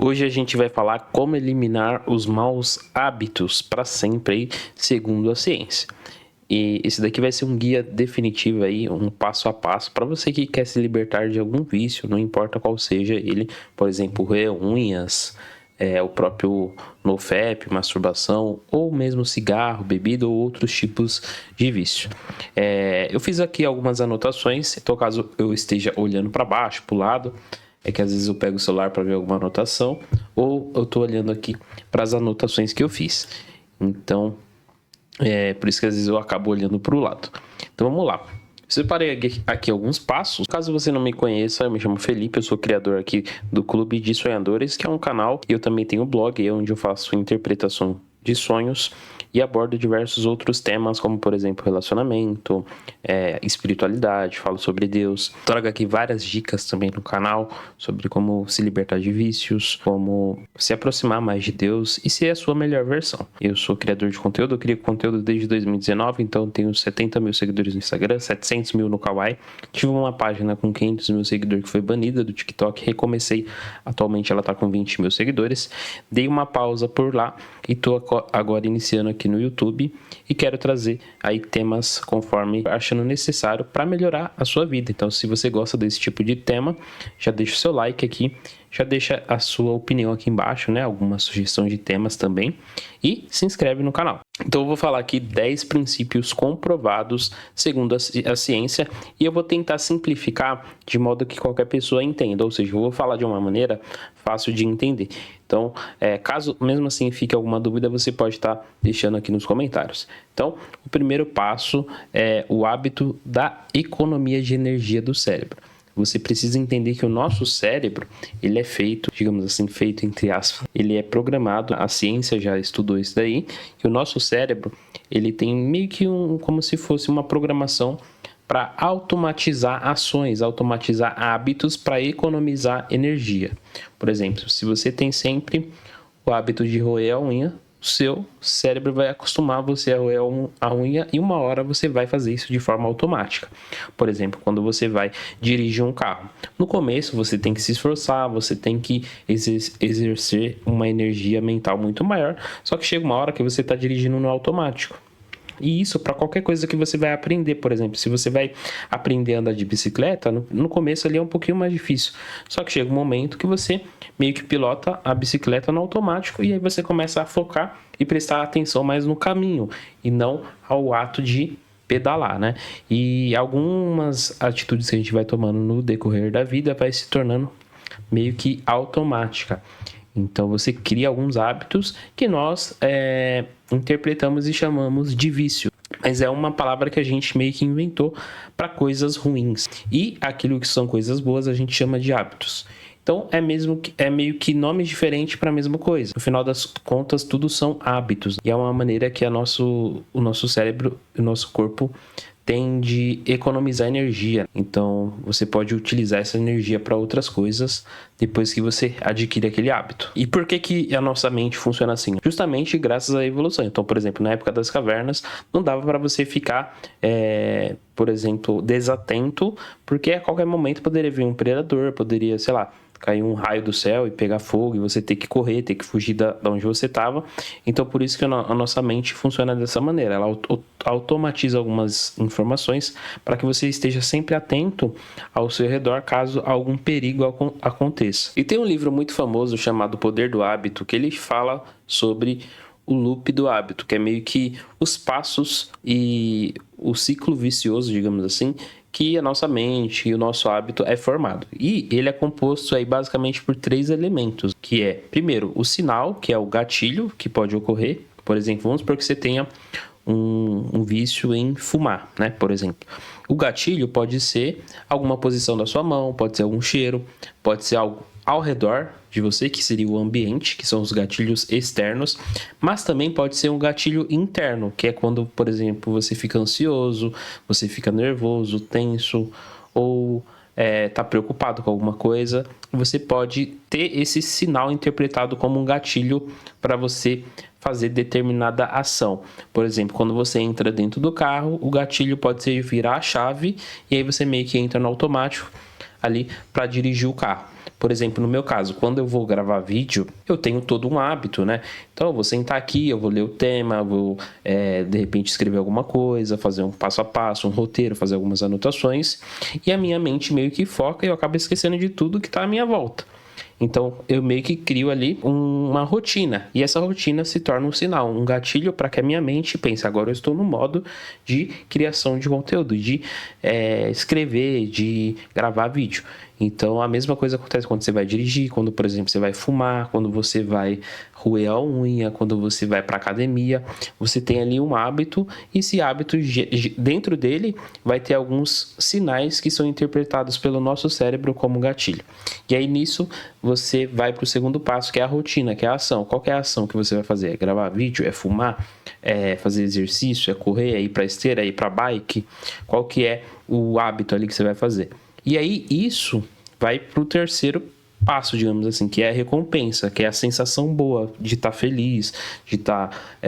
Hoje a gente vai falar como eliminar os maus hábitos para sempre, segundo a ciência. E esse daqui vai ser um guia definitivo aí, um passo a passo para você que quer se libertar de algum vício, não importa qual seja ele, por exemplo, roer unhas, o próprio NoFap, masturbação, ou mesmo cigarro, bebida ou outros tipos de vício. Eu fiz aqui algumas anotações, então caso eu esteja olhando para baixo, para o lado, é que às vezes eu pego o celular para ver alguma anotação, ou eu estou olhando aqui para as anotações que eu fiz. Então, por isso que às vezes eu acabo olhando para o lado. Então vamos lá. Separei aqui alguns passos. Caso você não me conheça, eu me chamo Felipe, eu sou criador aqui do Clube de Sonhadores, que é um canal. Eu também tenho um blog onde eu faço interpretação de sonhos e abordo diversos outros temas, como por exemplo relacionamento, espiritualidade, falo sobre Deus. Trago aqui várias dicas também no canal sobre como se libertar de vícios, como se aproximar mais de Deus e ser a sua melhor versão. Eu sou criador de conteúdo, eu crio conteúdo desde 2019, então tenho 70 mil seguidores no Instagram, 700 mil no Kawaii. Tive uma página com 500 mil seguidores que foi banida do TikTok, recomecei, atualmente ela está com 20 mil seguidores. Dei uma pausa por lá e estou agora iniciando aqui no YouTube e quero trazer aí temas conforme achando necessário para melhorar a sua vida. Então, se você gosta desse tipo de tema, já deixa o seu like aqui, já deixa a sua opinião aqui embaixo, né? Alguma sugestão de temas também e se inscreve no canal. Então eu vou falar aqui 10 princípios comprovados segundo a ciência e eu vou tentar simplificar de modo que qualquer pessoa entenda, ou seja, eu vou falar de uma maneira fácil de entender. Então, caso mesmo assim fique alguma dúvida, você pode estar deixando aqui nos comentários. Então, o primeiro passo é o hábito da economia de energia do cérebro. Você precisa entender que o nosso cérebro, ele é feito, digamos assim, feito entre aspas, ele é programado, a ciência já estudou isso daí, que o nosso cérebro, ele tem meio que como se fosse uma programação para automatizar ações, automatizar hábitos para economizar energia. Por exemplo, se você tem sempre o hábito de roer a unha, o seu cérebro vai acostumar você a roer a unha e uma hora você vai fazer isso de forma automática. Por exemplo, quando você vai dirigir um carro. No começo você tem que se esforçar, você tem que exercer uma energia mental muito maior, só que chega uma hora que você está dirigindo no automático. E isso para qualquer coisa que você vai aprender, por exemplo, se você vai aprender a andar de bicicleta, no começo ali é um pouquinho mais difícil. Só que chega um momento que você meio que pilota a bicicleta no automático e aí você começa a focar e prestar atenção mais no caminho e não ao ato de pedalar, né? E algumas atitudes que a gente vai tomando no decorrer da vida vai se tornando meio que automática. Então você cria alguns hábitos que nós interpretamos e chamamos de vício. Mas é uma palavra que a gente meio que inventou para coisas ruins. E aquilo que são coisas boas a gente chama de hábitos. Então é meio que nome diferente para a mesma coisa. No final das contas, tudo são hábitos. E é uma maneira que o nosso cérebro, o nosso corpo tem de economizar energia. Então, você pode utilizar essa energia para outras coisas depois que você adquire aquele hábito. E por que a nossa mente funciona assim? Justamente graças à evolução. Então, por exemplo, na época das cavernas, não dava para você ficar, por exemplo, desatento, porque a qualquer momento poderia vir um predador, poderia, sei lá, cair um raio do céu e pegar fogo e você ter que correr, ter que fugir da onde você estava. Então, por isso que a nossa mente funciona dessa maneira. Ela automatiza algumas informações para que você esteja sempre atento ao seu redor caso algum perigo aconteça. E tem um livro muito famoso chamado O Poder do Hábito, que ele fala sobre o loop do hábito, que é meio que os passos e o ciclo vicioso, digamos assim, que a nossa mente e o nosso hábito é formado. E ele é composto aí basicamente por 3 elementos, que é, primeiro, o sinal, que é o gatilho que pode ocorrer. Por exemplo, vamos supor que você tenha um vício em fumar, né? Por exemplo, o gatilho pode ser alguma posição da sua mão, pode ser algum cheiro, pode ser algo ao redor de você, que seria o ambiente, que são os gatilhos externos, mas também pode ser um gatilho interno, que é quando, por exemplo, você fica ansioso, você fica nervoso, tenso, ou está preocupado com alguma coisa, você pode ter esse sinal interpretado como um gatilho para você fazer determinada ação. Por exemplo, quando você entra dentro do carro, o gatilho pode ser virar a chave e aí você meio que entra no automático ali para dirigir o carro. Por exemplo, no meu caso, quando eu vou gravar vídeo, eu tenho todo um hábito, né? Então eu vou sentar aqui, eu vou ler o tema, vou de repente escrever alguma coisa, fazer um passo a passo, um roteiro, fazer algumas anotações, e a minha mente meio que foca e eu acabo esquecendo de tudo que está à minha volta. Então, eu meio que crio ali uma rotina. E essa rotina se torna um sinal, um gatilho para que a minha mente pense: agora eu estou no modo de criação de conteúdo, de escrever, de gravar vídeo. Então, a mesma coisa acontece quando você vai dirigir, quando, por exemplo, você vai fumar, quando você vai roer a unha, quando você vai para academia. Você tem ali um hábito e esse hábito, dentro dele, vai ter alguns sinais que são interpretados pelo nosso cérebro como gatilho. E aí, nisso, você vai para o segundo passo, que é a rotina, que é a ação. Qual que é a ação que você vai fazer? É gravar vídeo? É fumar? É fazer exercício? É correr? É ir para esteira? É ir para bike? Qual que é o hábito ali que você vai fazer? E aí, isso vai para o terceiro passo, digamos assim, que é a recompensa, que é a sensação boa de estar feliz, de estar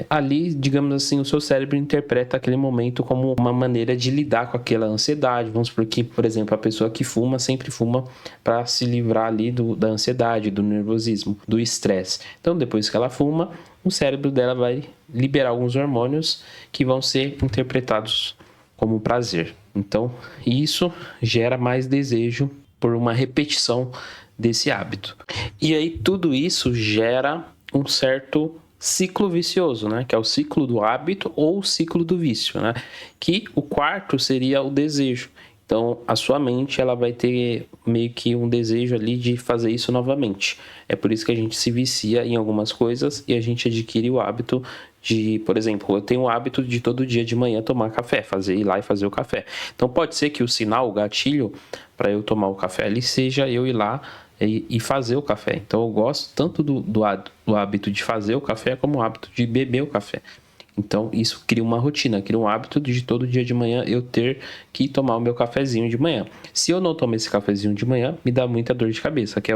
ali, digamos assim, o seu cérebro interpreta aquele momento como uma maneira de lidar com aquela ansiedade. Vamos supor que, por exemplo, a pessoa que fuma sempre fuma para se livrar ali da ansiedade, do nervosismo, do estresse. Então, depois que ela fuma, o cérebro dela vai liberar alguns hormônios que vão ser interpretados como prazer. Então, isso gera mais desejo por uma repetição desse hábito. E aí, tudo isso gera um certo ciclo vicioso, né? Que é o ciclo do hábito ou o ciclo do vício, né? Que o quarto seria o desejo. Então, a sua mente, ela vai ter meio que um desejo ali de fazer isso novamente. É por isso que a gente se vicia em algumas coisas e a gente adquire o hábito de, por exemplo, eu tenho o hábito de todo dia de manhã tomar café, ir lá e fazer o café. Então, pode ser que o sinal, o gatilho para eu tomar o café ali seja eu ir lá e fazer o café. Então, eu gosto tanto do hábito de fazer o café como o hábito de beber o café. Então, isso cria uma rotina, cria um hábito de todo dia de manhã eu ter que tomar o meu cafezinho de manhã. Se eu não tomo esse cafezinho de manhã, me dá muita dor de cabeça, que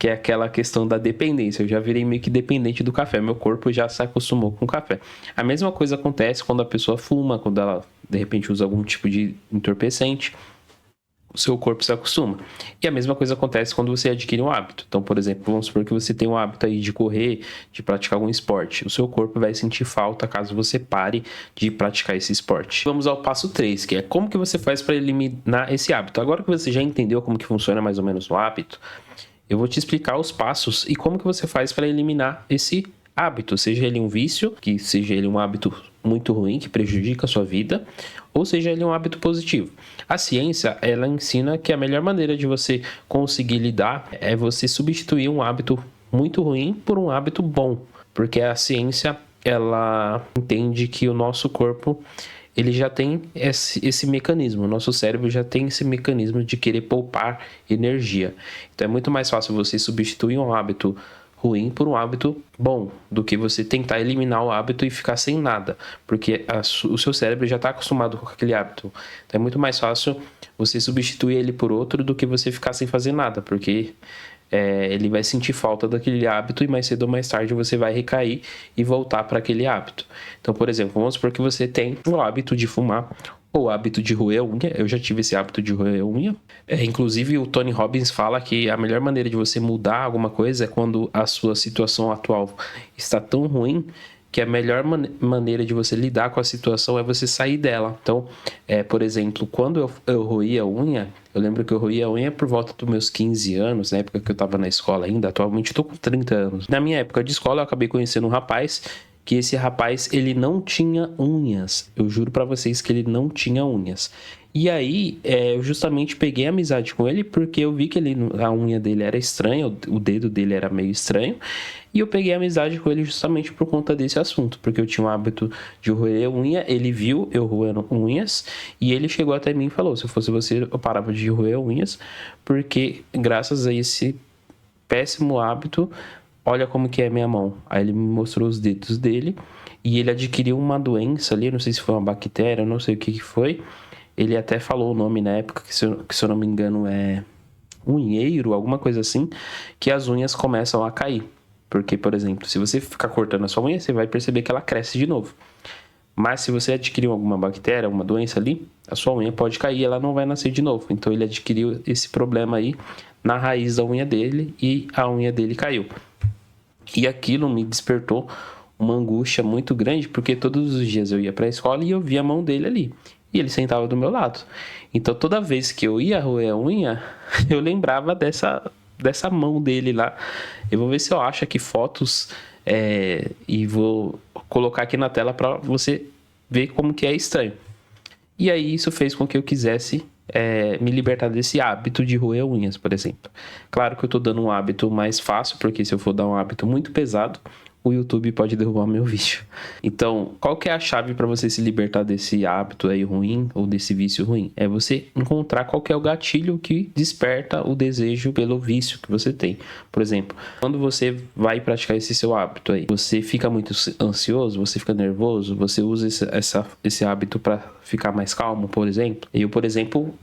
é aquela questão da dependência. Eu já virei meio que dependente do café, meu corpo já se acostumou com o café. A mesma coisa acontece quando a pessoa fuma, quando ela, de repente, usa algum tipo de entorpecente. O seu corpo se acostuma. E a mesma coisa acontece quando você adquire um hábito. Então, por exemplo, vamos supor que você tem um hábito aí de correr, de praticar algum esporte. O seu corpo vai sentir falta caso você pare de praticar esse esporte. Vamos ao passo 3, que é como que você faz para eliminar esse hábito. Agora que você já entendeu como que funciona mais ou menos o hábito, eu vou te explicar os passos e como que você faz para eliminar esse hábito, seja ele um vício, que seja ele um hábito muito ruim, que prejudica a sua vida, ou seja ele um hábito positivo. A ciência, ela ensina que a melhor maneira de você conseguir lidar é você substituir um hábito muito ruim por um hábito bom, porque a ciência, ela entende que o nosso corpo, ele já tem esse mecanismo, o nosso cérebro já tem esse mecanismo de querer poupar energia. Então é muito mais fácil você substituir um hábito ruim por um hábito bom, do que você tentar eliminar o hábito e ficar sem nada, porque o seu cérebro já está acostumado com aquele hábito. Então é muito mais fácil você substituir ele por outro do que você ficar sem fazer nada, porque ele vai sentir falta daquele hábito e mais cedo ou mais tarde você vai recair e voltar para aquele hábito. Então, por exemplo, vamos supor que você tem o hábito de fumar ou o hábito de roer a unha. Eu já tive esse hábito de roer a unha. Inclusive, o Tony Robbins fala que a melhor maneira de você mudar alguma coisa é quando a sua situação atual está tão ruim que a melhor maneira de você lidar com a situação é você sair dela. Então, por exemplo, quando eu roía a unha, eu lembro que eu roía a unha por volta dos meus 15 anos, na época que eu estava na escola ainda. Atualmente eu estou com 30 anos. Na minha época de escola, eu acabei conhecendo um rapaz, que esse rapaz, ele não tinha unhas. Eu juro pra vocês que ele não tinha unhas. E aí, eu justamente peguei amizade com ele porque eu vi que a unha dele era estranha, o dedo dele era meio estranho. E eu peguei amizade com ele justamente por conta desse assunto, porque eu tinha o hábito de roer unha, ele viu eu roendo unhas e ele chegou até mim e falou: se eu fosse você, eu parava de roer unhas, porque graças a esse péssimo hábito, olha como que é minha mão. Aí ele me mostrou os dedos dele e ele adquiriu uma doença ali, não sei se foi uma bactéria, não sei o que foi. Ele até falou o nome na época, que se eu não me engano é unheiro, alguma coisa assim, que as unhas começam a cair. Porque, por exemplo, se você ficar cortando a sua unha, você vai perceber que ela cresce de novo. Mas se você adquiriu alguma bactéria, alguma doença ali, a sua unha pode cair, ela não vai nascer de novo. Então ele adquiriu esse problema aí na raiz da unha dele e a unha dele caiu. E aquilo me despertou uma angústia muito grande, porque todos os dias eu ia para a escola e eu via a mão dele ali. E ele sentava do meu lado. Então toda vez que eu ia roer a unha, eu lembrava dessa mão dele lá. Eu vou ver se eu acho aqui fotos e vou colocar aqui na tela para você ver como que é estranho. E aí isso fez com que eu quisesse me libertar desse hábito de roer unhas, por exemplo. Claro que eu tô dando um hábito mais fácil, porque se eu for dar um hábito muito pesado, o YouTube pode derrubar meu vídeo. Então, qual que é a chave para você se libertar desse hábito aí ruim ou desse vício ruim? É você encontrar qual que é o gatilho que desperta o desejo pelo vício que você tem. Por exemplo, quando você vai praticar esse seu hábito aí, você fica muito ansioso, você fica nervoso, você usa esse hábito para ficar mais calmo, por exemplo. Eu, por exemplo,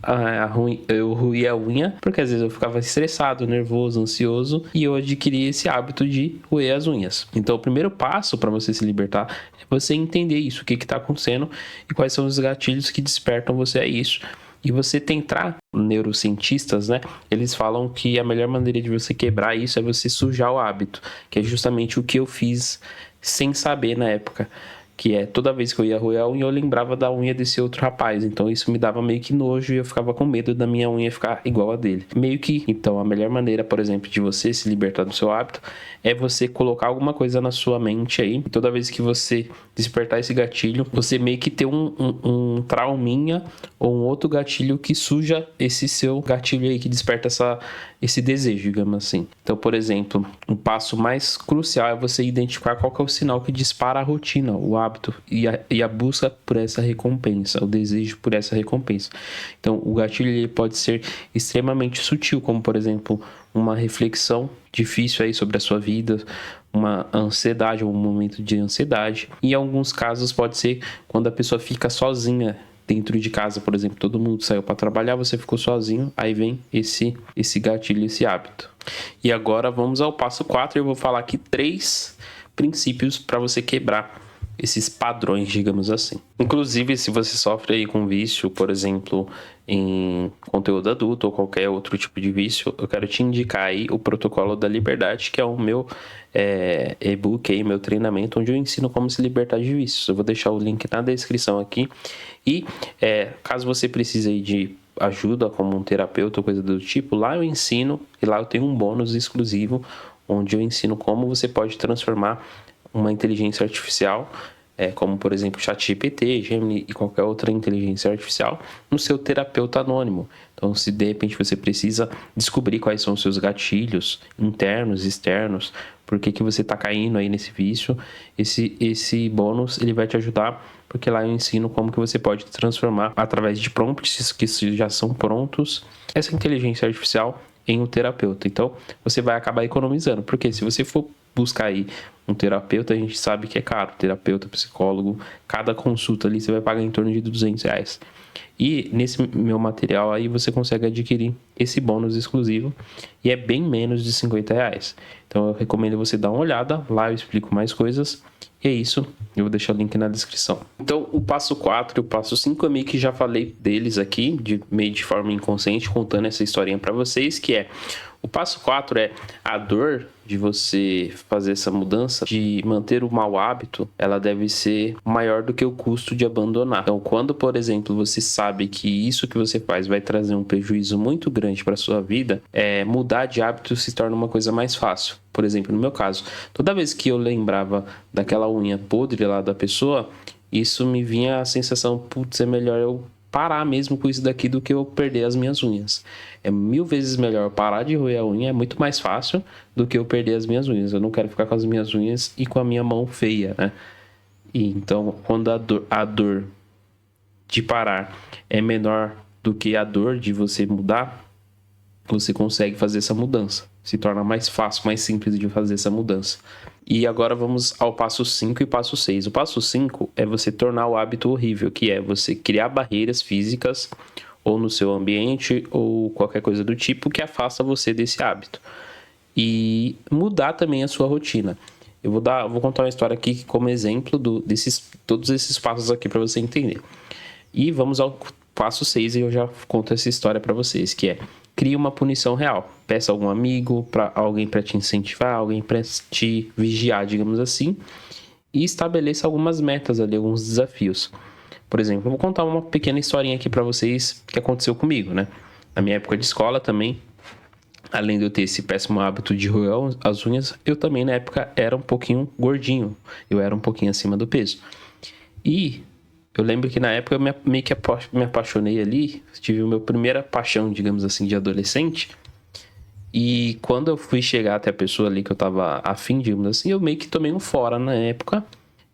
eu roía a unha porque às vezes eu ficava estressado, nervoso, ansioso e eu adquiri esse hábito de roer as unhas. Então, o primeiro passo para você se libertar é você entender isso, o que está acontecendo e quais são os gatilhos que despertam você a isso. E você tentar, neurocientistas, né? Eles falam que a melhor maneira de você quebrar isso é você sujar o hábito, que é justamente o que eu fiz sem saber na época. Que é toda vez que eu ia roer a unha, eu lembrava da unha desse outro rapaz. Então isso me dava meio que nojo e eu ficava com medo da minha unha ficar igual a dele. Meio que, então, a melhor maneira, por exemplo, de você se libertar do seu hábito é você colocar alguma coisa na sua mente aí. E toda vez que você despertar esse gatilho, você meio que ter um trauminha ou um outro gatilho que suja esse seu gatilho aí, que desperta esse desejo, digamos assim. Então, por exemplo, um passo mais crucial é você identificar qual que é o sinal que dispara a rotina, o hábito e a busca por essa recompensa, o desejo por essa recompensa. Então, o gatilho ele pode ser extremamente sutil, como, por exemplo, uma reflexão difícil aí sobre a sua vida, uma ansiedade ou um momento de ansiedade. E em alguns casos pode ser quando a pessoa fica sozinha dentro de casa, por exemplo, todo mundo saiu para trabalhar, você ficou sozinho, aí vem esse gatilho, esse hábito. E agora vamos ao passo 4, eu vou falar aqui 3 princípios para você quebrar esses padrões, digamos assim. Inclusive, se você sofre aí com vício, por exemplo, em conteúdo adulto ou qualquer outro tipo de vício, eu quero te indicar aí o Protocolo da Liberdade, que é o meu e-book aí, meu treinamento, onde eu ensino como se libertar de vícios. Eu vou deixar o link na descrição aqui. E caso você precise aí de ajuda como um terapeuta ou coisa do tipo, lá eu ensino e lá eu tenho um bônus exclusivo, onde eu ensino como você pode transformar uma inteligência artificial, como por exemplo ChatGPT, Gemini e qualquer outra inteligência artificial, no seu terapeuta anônimo. Então, se de repente você precisa descobrir quais são os seus gatilhos internos, externos, por que você está caindo aí nesse vício, esse bônus ele vai te ajudar, porque lá eu ensino como que você pode transformar através de prompts que já são prontos essa inteligência artificial em um terapeuta. Então, você vai acabar economizando, porque se você for buscar aí um terapeuta, a gente sabe que é caro, terapeuta, psicólogo, cada consulta ali você vai pagar em torno de R$200. E nesse meu material aí você consegue adquirir esse bônus exclusivo e é bem menos de R$50. Então eu recomendo você dar uma olhada, lá eu explico mais coisas. E é isso, eu vou deixar o link na descrição. Então o passo 4 e o passo 5 eu meio que já falei deles aqui, meio de forma inconsciente, contando essa historinha para vocês, que é o passo 4 é a dor de você fazer essa mudança, de manter o mau hábito, ela deve ser maior do que o custo de abandonar. Então, quando, por exemplo, você sabe que isso que você faz vai trazer um prejuízo muito grande para sua vida, mudar de hábito se torna uma coisa mais fácil. Por exemplo, no meu caso, toda vez que eu lembrava daquela unha podre lá da pessoa, isso me vinha a sensação, putz, é melhor eu parar mesmo com isso daqui do que eu perder as minhas unhas. É 1000 vezes melhor parar de roer a unha, é muito mais fácil do que eu perder as minhas unhas. Eu não quero ficar com as minhas unhas e com a minha mão feia, né? E então, quando a dor de parar é menor do que a dor de você mudar, você consegue fazer essa mudança. Se torna mais fácil, mais simples de fazer essa mudança. E agora vamos ao passo 5 e passo 6. O passo 5 é você tornar o hábito horrível, que é você criar barreiras físicas ou no seu ambiente ou qualquer coisa do tipo que afasta você desse hábito. E mudar também a sua rotina. vou contar uma história aqui como exemplo todos esses passos aqui para você entender. E vamos ao passo 6 e eu já conto essa história para vocês, que é: crie uma punição real. Peça algum amigo, alguém para te incentivar, alguém para te vigiar, digamos assim, e estabeleça algumas metas ali, alguns desafios. Por exemplo, eu vou contar uma pequena historinha aqui para vocês que aconteceu comigo, né? Na minha época de escola também, além de eu ter esse péssimo hábito de roer as unhas, eu também na época era um pouquinho gordinho. Eu era um pouquinho acima do peso. E eu lembro que na época eu meio que me apaixonei ali, tive a minha primeira paixão, digamos assim, de adolescente. E quando eu fui chegar até a pessoa ali que eu tava afim, digamos assim, eu meio que tomei um fora na época.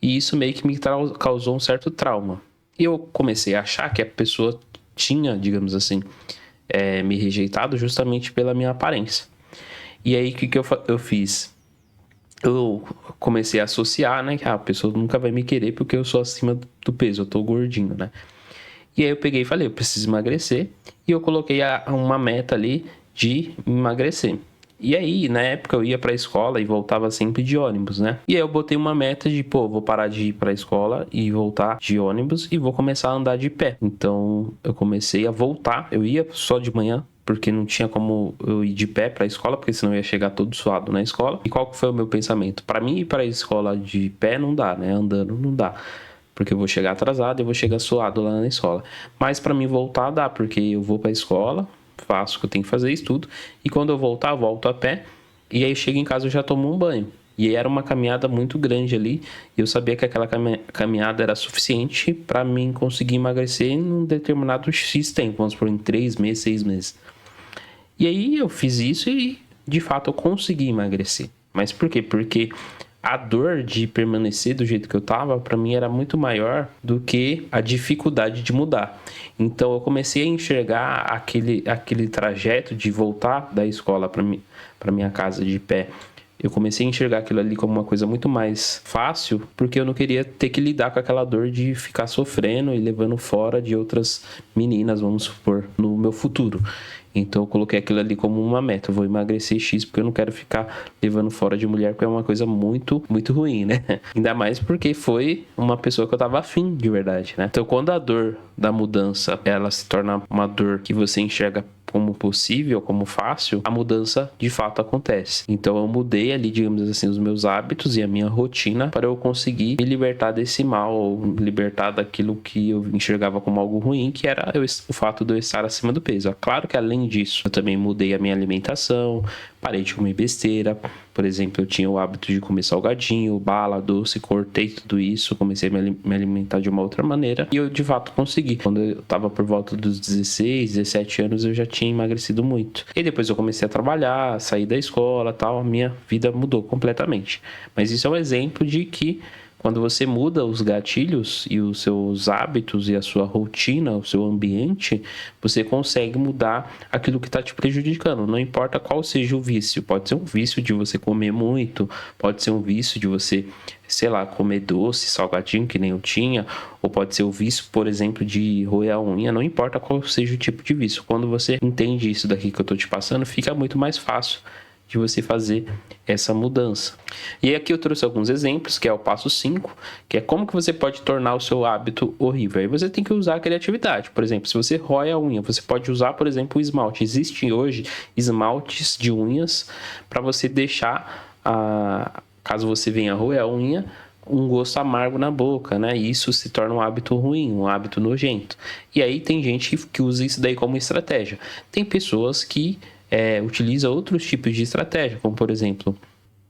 E isso meio que me causou um certo trauma. E eu comecei a achar que a pessoa tinha, digamos assim, me rejeitado justamente pela minha aparência. E aí, o que eu fiz? Eu comecei a associar, né, que a pessoa nunca vai me querer porque eu sou acima do peso, eu tô gordinho, né? E aí eu peguei e falei, eu preciso emagrecer. E eu coloquei uma meta ali de emagrecer. E aí, na época, eu ia pra escola e voltava sempre de ônibus, né? E aí eu botei uma meta de, vou parar de ir pra escola e voltar de ônibus e vou começar a andar de pé. Então, eu comecei a voltar. Eu ia só de manhã, porque não tinha como eu ir de pé pra escola, porque senão eu ia chegar todo suado na escola. E qual que foi o meu pensamento? Pra mim ir pra escola de pé não dá, né? Andando não dá. Porque eu vou chegar atrasado e eu vou chegar suado lá na escola. Mas pra mim voltar dá, porque eu vou pra escola, faço o que eu tenho que fazer, isso tudo. E quando eu voltar, eu volto a pé. E aí eu chego em casa e já tomo um banho. E era uma caminhada muito grande ali. E eu sabia que aquela caminhada era suficiente para mim conseguir emagrecer em um determinado X tempo. Vamos por em 3 meses, 6 meses. E aí eu fiz isso e de fato eu consegui emagrecer. Mas por quê? Porque a dor de permanecer do jeito que eu tava, para mim era muito maior do que a dificuldade de mudar. Então eu comecei a enxergar aquele trajeto de voltar da escola para minha casa de pé. Eu comecei a enxergar aquilo ali como uma coisa muito mais fácil, porque eu não queria ter que lidar com aquela dor de ficar sofrendo e levando fora de outras meninas, vamos supor, no meu futuro. Então eu coloquei aquilo ali como uma meta. Eu vou emagrecer X porque eu não quero ficar levando fora de mulher, porque é uma coisa muito, muito ruim, né? Ainda mais porque foi uma pessoa que eu tava afim de verdade, né? Então quando a dor da mudança, ela se torna uma dor que você enxerga como possível, como fácil, a mudança de fato acontece. Então eu mudei ali, digamos assim, os meus hábitos e a minha rotina para eu conseguir me libertar desse mal, ou libertar daquilo que eu enxergava como algo ruim, que era o fato de eu estar acima do peso. Claro que além disso, eu também mudei a minha alimentação, parei de comer besteira. Por exemplo, eu tinha o hábito de comer salgadinho, bala, doce, cortei tudo isso, comecei a me alimentar de uma outra maneira e eu de fato consegui. Quando eu tava por volta dos 16, 17 anos, eu já tinha emagrecido muito. E depois eu comecei a trabalhar, sair da escola, tal, a minha vida mudou completamente. Mas isso é um exemplo de que quando você muda os gatilhos e os seus hábitos e a sua rotina, o seu ambiente, você consegue mudar aquilo que está te prejudicando. Não importa qual seja o vício. Pode ser um vício de você comer muito, pode ser um vício de você, sei lá, comer doce, salgadinho, que nem eu tinha, ou pode ser o vício, por exemplo, de roer a unha. Não importa qual seja o tipo de vício. Quando você entende isso daqui que eu estou te passando, fica muito mais fácil de você fazer essa mudança. E aqui eu trouxe alguns exemplos, que é o passo 5, que é como que você pode tornar o seu hábito horrível. Aí você tem que usar a criatividade. Por exemplo, se você rói a unha, você pode usar, por exemplo, o esmalte. Existem hoje esmaltes de unhas para você deixar, caso você venha roer a unha, um gosto amargo na boca, né? E isso se torna um hábito ruim, um hábito nojento. E aí tem gente que usa isso daí como estratégia. Tem pessoas que utiliza outros tipos de estratégia, como por exemplo,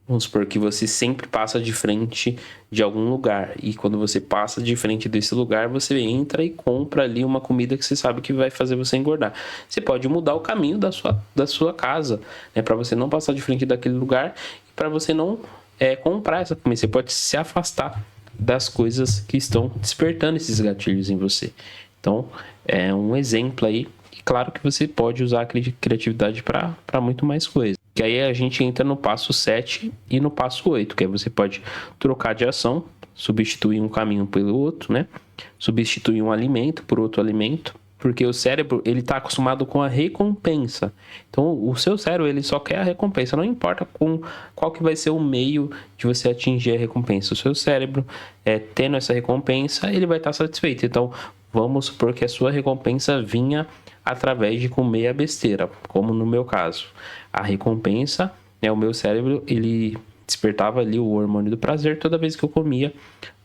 vamos supor que você sempre passa de frente de algum lugar e quando você passa de frente desse lugar, você entra e compra ali uma comida que você sabe que vai fazer você engordar. Você pode mudar o caminho da sua casa, né, para você não passar de frente daquele lugar e para você não comprar essa comida. Você pode se afastar das coisas que estão despertando esses gatilhos em você. Então, é um exemplo aí. Claro que você pode usar a criatividade para muito mais coisas. Que aí a gente entra no passo 7 e no passo 8, que aí você pode trocar de ação, substituir um caminho pelo outro, né? Substituir um alimento por outro alimento. Porque o cérebro, ele tá acostumado com a recompensa. Então, o seu cérebro, ele só quer a recompensa. Não importa com qual que vai ser o meio de você atingir a recompensa. O seu cérebro, tendo essa recompensa, ele vai estar satisfeito. Então, vamos supor que a sua recompensa vinha através de comer a besteira, como no meu caso. A recompensa, o meu cérebro, ele despertava ali o hormônio do prazer toda vez que eu comia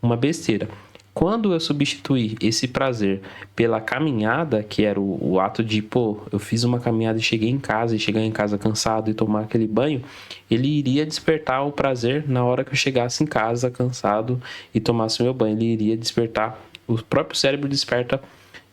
uma besteira. Quando eu substituir esse prazer pela caminhada, que era o ato de, eu fiz uma caminhada e cheguei em casa, e chegar em casa cansado e tomar aquele banho, ele iria despertar o prazer na hora que eu chegasse em casa cansado e tomasse meu banho. Ele iria despertar, o próprio cérebro desperta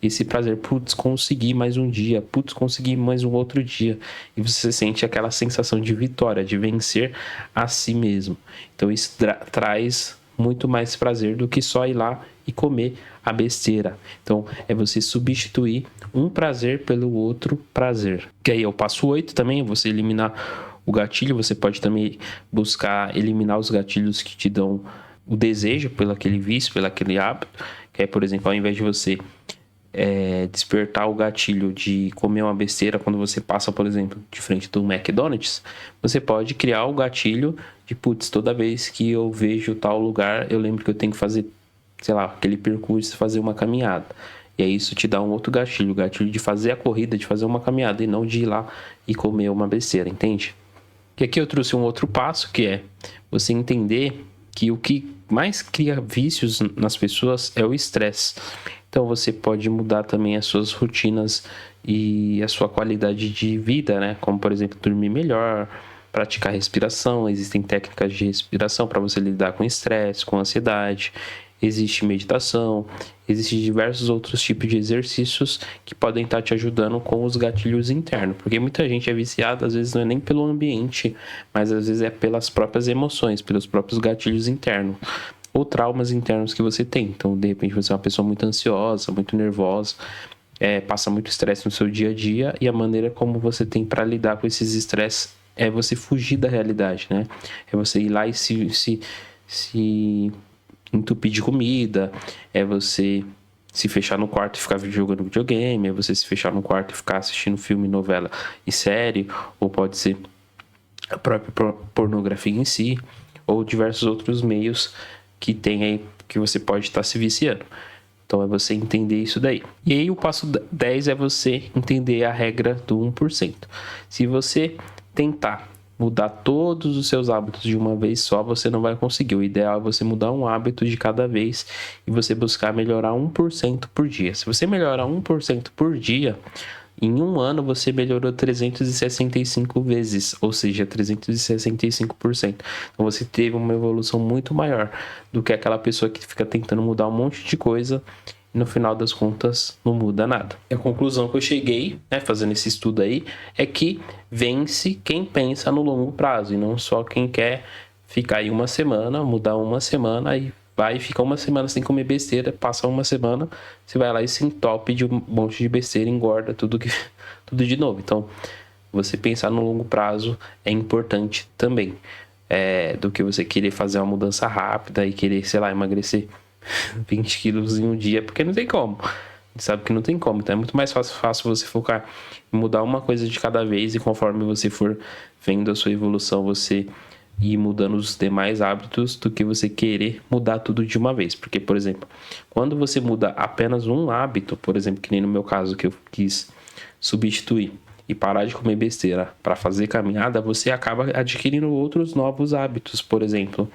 esse prazer, consegui mais um dia, consegui mais um outro dia. E você sente aquela sensação de vitória, de vencer a si mesmo. Então isso traz muito mais prazer do que só ir lá e comer a besteira. Então, é você substituir um prazer pelo outro prazer. Que aí é o passo 8 também, você eliminar o gatilho. Você pode também buscar eliminar os gatilhos que te dão o desejo pelo aquele vício, pelo aquele hábito. Que é, por exemplo, ao invés de você despertar o gatilho de comer uma besteira quando você passa, por exemplo, de frente do McDonald's, você pode criar o gatilho de, toda vez que eu vejo tal lugar, eu lembro que eu tenho que fazer, sei lá, aquele percurso, fazer uma caminhada. E aí isso te dá um outro gatilho, o gatilho de fazer a corrida, de fazer uma caminhada e não de ir lá e comer uma besteira, entende? E aqui eu trouxe um outro passo, que é você entender que o que mais cria vícios nas pessoas é o estresse. Então você pode mudar também as suas rotinas e a sua qualidade de vida, né? Como, por exemplo, dormir melhor, praticar respiração. Existem técnicas de respiração para você lidar com estresse, com ansiedade. Existe meditação, existem diversos outros tipos de exercícios que podem estar te ajudando com os gatilhos internos. Porque muita gente é viciada, às vezes não é nem pelo ambiente, mas às vezes é pelas próprias emoções, pelos próprios gatilhos internos. Ou traumas internos que você tem. Então, de repente, você é uma pessoa muito ansiosa, muito nervosa, passa muito estresse no seu dia a dia, e a maneira como você tem para lidar com esses estresses é você fugir da realidade, né? É você ir lá e se entupir de comida, é você se fechar no quarto e ficar jogando videogame, é você se fechar no quarto e ficar assistindo filme, novela e série, ou pode ser a própria pornografia em si, ou diversos outros meios que tem aí, que você pode estar se viciando. Então é você entender isso daí. E aí o passo 10 é você entender a regra do 1%. Se você tentar mudar todos os seus hábitos de uma vez só, você não vai conseguir. O ideal é você mudar um hábito de cada vez e você buscar melhorar 1% por dia. Se você melhorar 1% por dia, em um ano você melhorou 365 vezes, ou seja, 365%. Então você teve uma evolução muito maior do que aquela pessoa que fica tentando mudar um monte de coisa e no final das contas não muda nada. E a conclusão que eu cheguei, fazendo esse estudo aí, é que vence quem pensa no longo prazo e não só quem quer ficar aí uma semana, mudar uma semana e vai ficar uma semana sem comer besteira, passa uma semana, você vai lá e se entope de um monte de besteira, engorda tudo de novo. Então, você pensar no longo prazo é importante também, do que você querer fazer uma mudança rápida e querer, sei lá, emagrecer 20 quilos em um dia, porque não tem como. A gente sabe que não tem como, então é muito mais fácil você focar em mudar uma coisa de cada vez e conforme você for vendo a sua evolução, você ir mudando os demais hábitos do que você querer mudar tudo de uma vez. Porque, por exemplo, quando você muda apenas um hábito, por exemplo, que nem no meu caso que eu quis substituir e parar de comer besteira para fazer caminhada, você acaba adquirindo outros novos hábitos. Por exemplo,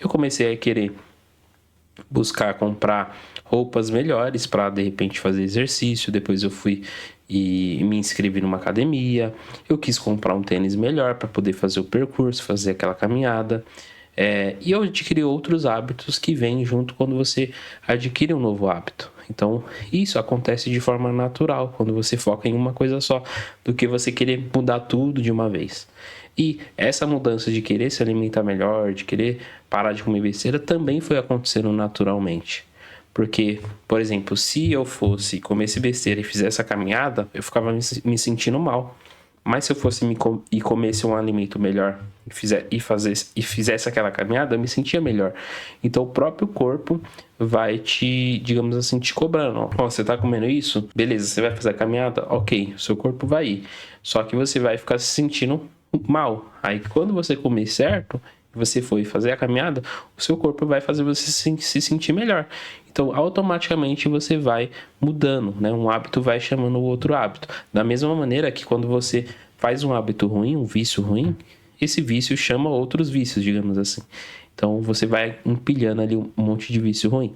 eu comecei a querer buscar comprar roupas melhores para de repente fazer exercício. Depois eu fui e me inscrevi numa academia. Eu quis comprar um tênis melhor para poder fazer o percurso, fazer aquela caminhada. E eu adquiri outros hábitos que vêm junto quando você adquire um novo hábito. Então, isso acontece de forma natural quando você foca em uma coisa só, do que você querer mudar tudo de uma vez. E essa mudança de querer se alimentar melhor, de querer parar de comer besteira, também foi acontecendo naturalmente. Porque, por exemplo, se eu fosse comer besteira e fizesse essa caminhada, eu ficava me sentindo mal. Mas se eu fosse e comesse um alimento melhor e fizesse aquela caminhada, eu me sentia melhor. Então o próprio corpo vai te, digamos assim, te cobrando. Ó, você tá comendo isso? Beleza, você vai fazer a caminhada? Ok, o seu corpo vai ir. Só que você vai ficar se sentindo mal. Aí quando você comer certo, você foi fazer a caminhada, o seu corpo vai fazer você se sentir melhor. Então, automaticamente você vai mudando, né? Um hábito vai chamando o outro hábito. Da mesma maneira que quando você faz um hábito ruim, um vício ruim, esse vício chama outros vícios, digamos assim. Então, você vai empilhando ali um monte de vício ruim.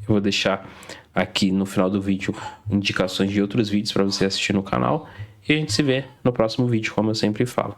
Eu vou deixar aqui no final do vídeo indicações de outros vídeos para você assistir no canal. E a gente se vê no próximo vídeo, como eu sempre falo.